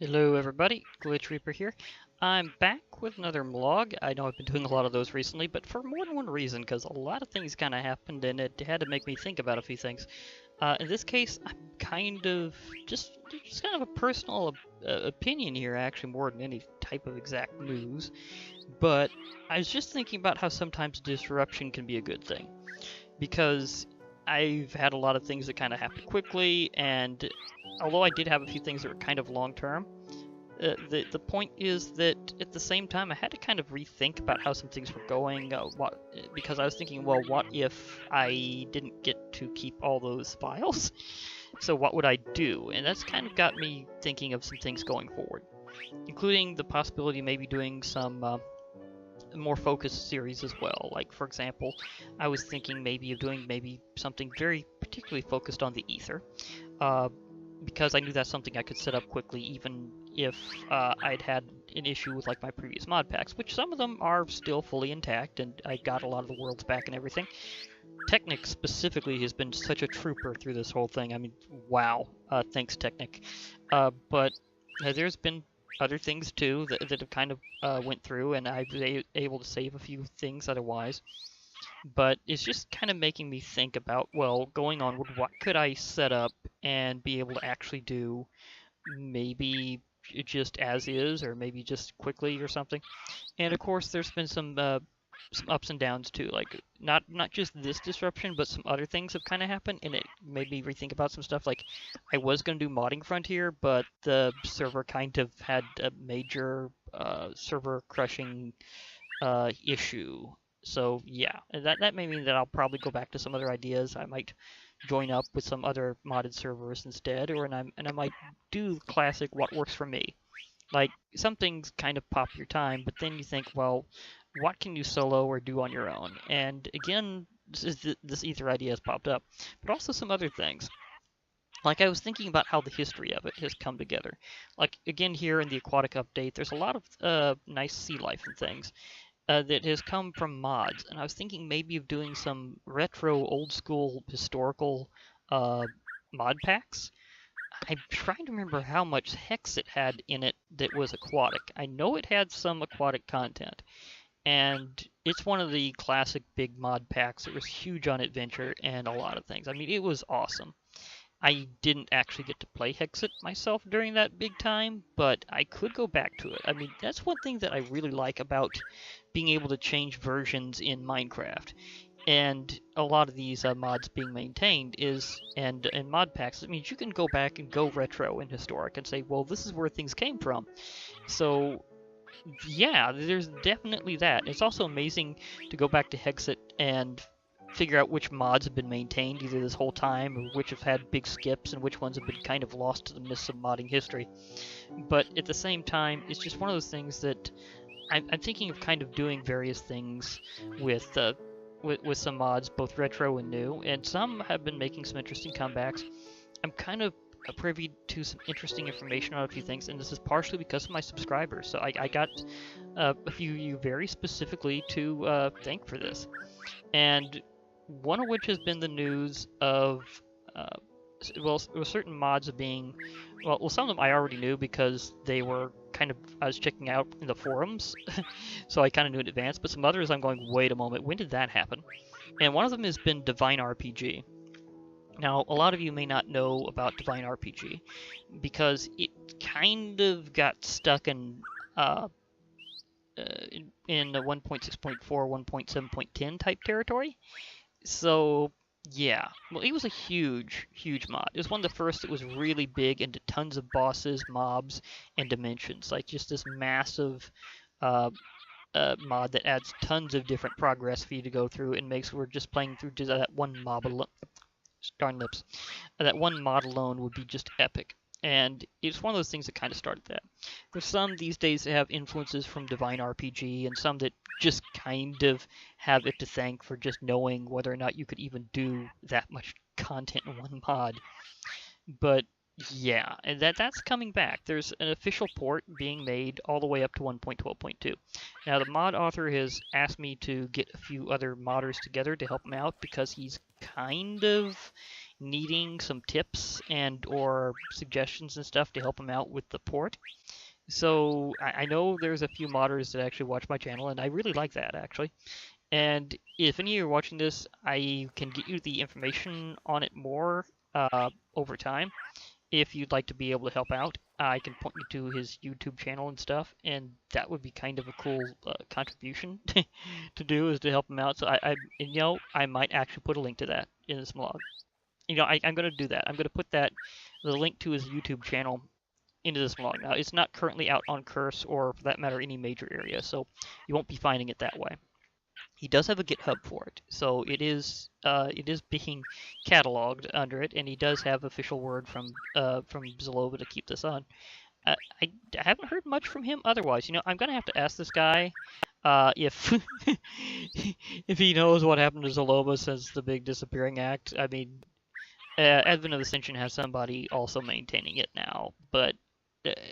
Hello everybody, Glitch Reaper here. I'm back with another vlog. I know I've been doing a lot of those recently, but for more than one reason, because a lot of things kind of happened and it had to make me think about a few things. In this case, I'm kind of just kind of a personal opinion here, actually, more than any type of exact news. But I was just thinking about how sometimes disruption can be a good thing, because I've had a lot of things that kind of happen quickly, and although I did have a few things that were kind of long-term, the point is that at the same time I had to kind of rethink about how some things were going. Because I was thinking, well, what if I didn't get to keep all those files? So what would I do? And that's kind of got me thinking of some things going forward, including the possibility of maybe doing some more focused series as well. Like, for example, I was thinking maybe of doing something very particularly focused on the ether. Because I knew that's something I could set up quickly, even if I'd had an issue with like my previous mod packs, which some of them are still fully intact, and I got a lot of the worlds back and everything. Technic specifically has been such a trooper through this whole thing. I mean, wow. Thanks, Technic. But there's been other things too that have kind of went through, and I was able to save a few things otherwise. But it's just kind of making me think about, well, going onward, what could I set up and be able to actually do, maybe just as is, or maybe just quickly or something. And of course, there's been some ups and downs too, like not just this disruption, but some other things have kind of happened, and it made me rethink about some stuff. Like, I was going to do Modding Frontier, but the server kind of had a major server crushing issue. So yeah, that may mean that I'll probably go back to some other ideas. I might join up with some other modded servers instead, or I might do classic what works for me. Like, some things kind of pop your time, but then you think, well, what can you solo or do on your own? And again, this ether idea has popped up, but also some other things. Like, I was thinking about how the history of it has come together. Like, again, here in the aquatic update, there's a lot of nice sea life and things that has come from mods, and I was thinking maybe of doing some retro, old-school, historical mod packs. I'm trying to remember how much hex it had in it that was aquatic. I know it had some aquatic content, and it's one of the classic big mod packs. It was huge on adventure and a lot of things. I mean, it was awesome. I didn't actually get to play Hexit myself during that big time, but I could go back to it. I mean, that's one thing that I really like about being able to change versions in Minecraft. And a lot of these mods being maintained and mod packs, it means you can go back and go retro and historic and say, well, this is where things came from. So yeah, there's definitely that. It's also amazing to go back to Hexit and figure out which mods have been maintained either this whole time, or which have had big skips, and which ones have been kind of lost to the mists of modding history. But at the same time, it's just one of those things that I'm thinking of kind of doing various things with some mods, both retro and new, and some have been making some interesting comebacks. I'm kind of privy to some interesting information on a few things, and this is partially because of my subscribers. So I got a few of you very specifically to thank for this. And one of which has been the news of, certain mods of being, well, some of them I already knew because they were I was checking out in the forums, so I kind of knew in advance, but some others I'm going, wait a moment, when did that happen? And one of them has been DivineRPG. Now, a lot of you may not know about DivineRPG, because it kind of got stuck in the 1.6.4, 1.7.10 type territory. So yeah, well, it was a huge mod. It was one of the first that was really big into tons of bosses, mobs, and dimensions. Like, just this massive mod that adds tons of different progress for you to go through, and makes we're just playing through just that one mob alone. Darn lips. That one mod alone would be just epic. And it's one of those things that kind of started that. There's some these days that have influences from DivineRPG, and some that just kind of have it to thank for just knowing whether or not you could even do that much content in one mod. But yeah, and that's coming back. There's an official port being made all the way up to 1.12.2. Now, the mod author has asked me to get a few other modders together to help him out, because he's kind of needing some tips and or suggestions and stuff to help him out with the port. So I know there's a few modders that actually watch my channel, and I really like that, actually. And if any of you are watching this, I can get you the information on it more over time. If you'd like to be able to help out, I can point you to his YouTube channel and stuff, and that would be kind of a cool contribution to do, is to help him out. So I might actually put a link to that in this vlog. I'm going to do that. I'm going to put the link to his YouTube channel into this vlog. Now, it's not currently out on Curse or, for that matter, any major area, so you won't be finding it that way. He does have a GitHub for it, so it is being cataloged under it, and he does have official word from Zalova to keep this on. I haven't heard much from him otherwise. I'm gonna have to ask this guy if if he knows what happened to Zalova since the big disappearing act. I mean, Advent of Ascension has somebody also maintaining it now, but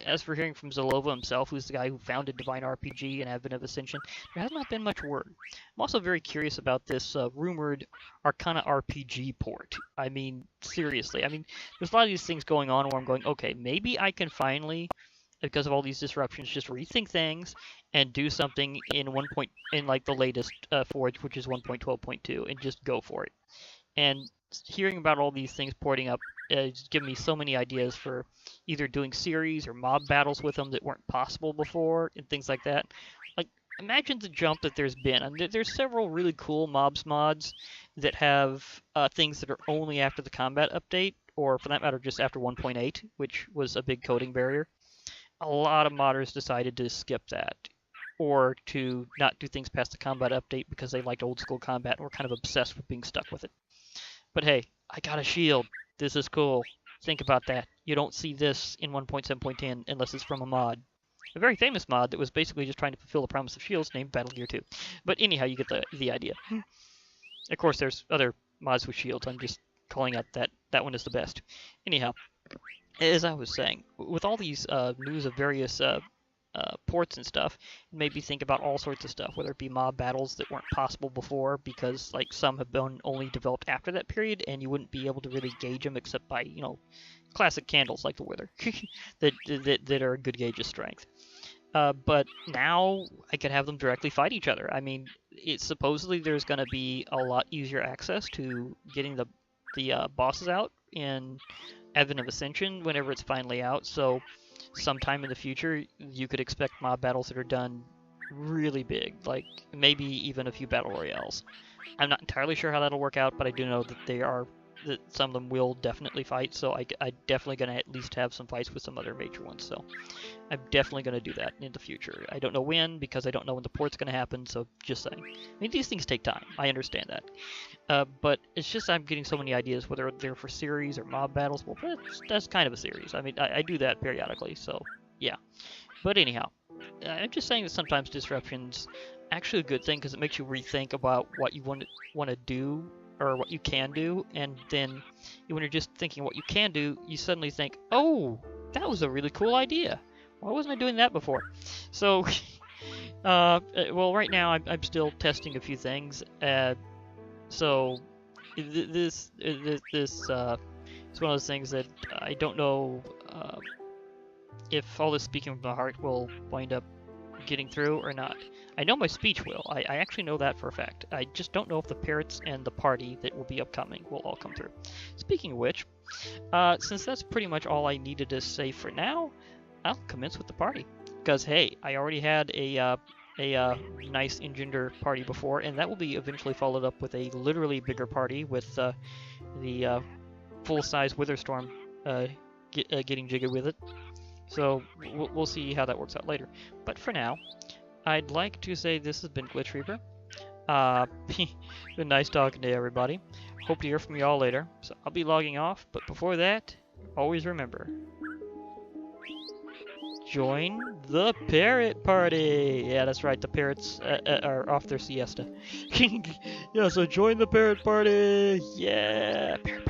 as for hearing from Zalova himself, who's the guy who founded DivineRPG and Advent of Ascension, there has not been much word. I'm also very curious about this rumored Arcana RPG port. I mean, seriously. I mean, there's a lot of these things going on where I'm going, okay, maybe I can finally, because of all these disruptions, just rethink things and do something in like the latest Forge, which is 1.12.2, and just go for it. And hearing about all these things porting up it's given me so many ideas for either doing series or mob battles with them that weren't possible before and things like that. Like, imagine the jump that there's been. I mean, there's several really cool mobs mods that have things that are only after the combat update, or for that matter, just after 1.8, which was a big coding barrier. A lot of modders decided to skip that, or to not do things past the combat update because they liked old school combat and were kind of obsessed with being stuck with it. But hey, I got a shield. This is cool. Think about that. You don't see this in 1.7.10 unless it's from a mod. A very famous mod that was basically just trying to fulfill the promise of shields named Battle Gear 2. But anyhow, you get the idea. Of course, there's other mods with shields. I'm just calling out that one is the best. Anyhow, as I was saying, with all these news of various ports and stuff, it made me think about all sorts of stuff, whether it be mob battles that weren't possible before because like some have been only developed after that period and you wouldn't be able to really gauge them except by classic candles like the Wither that are a good gauge of strength. But now I could have them directly fight each other. I mean, supposedly there's going to be a lot easier access to getting the bosses out in Advent of Ascension whenever it's finally out, so sometime in the future you could expect mob battles that are done really big, like maybe even a few battle royales. I'm not entirely sure how that'll work out, but I do know that some of them will definitely fight, so I'm definitely going to at least have some fights with some other major ones, so I'm definitely going to do that in the future. I don't know when, because I don't know when the port's going to happen, so just saying. I mean, these things take time, I understand that. But it's just I'm getting so many ideas, whether they're for series or mob battles. Well, that's kind of a series. I mean, I do that periodically, so yeah. But anyhow, I'm just saying that sometimes disruption's actually a good thing, because it makes you rethink about what you want to do, or what you can do, and then when you're just thinking what you can do, you suddenly think, oh, that was a really cool idea. Why wasn't I doing that before? So, well, right now I'm still testing a few things. So this is one of those things that I don't know if all this speaking from the heart will wind up getting through or not. I know my speech will. I actually know that for a fact. I just don't know if the parrots and the party that will be upcoming will all come through. Speaking of which, since that's pretty much all I needed to say for now, I'll commence with the party. Because hey, I already had a nice Engender party before, and that will be eventually followed up with a literally bigger party with the full-size Witherstorm getting jiggy with it. So we'll see how that works out later. But for now, I'd like to say this has been Glitch Reaper. Been nice talking to everybody. Hope to hear from you all later. So I'll be logging off, but before that, always remember, join the parrot party! Yeah, that's right, the parrots are off their siesta. Yeah, so join the parrot party! Yeah! Parrot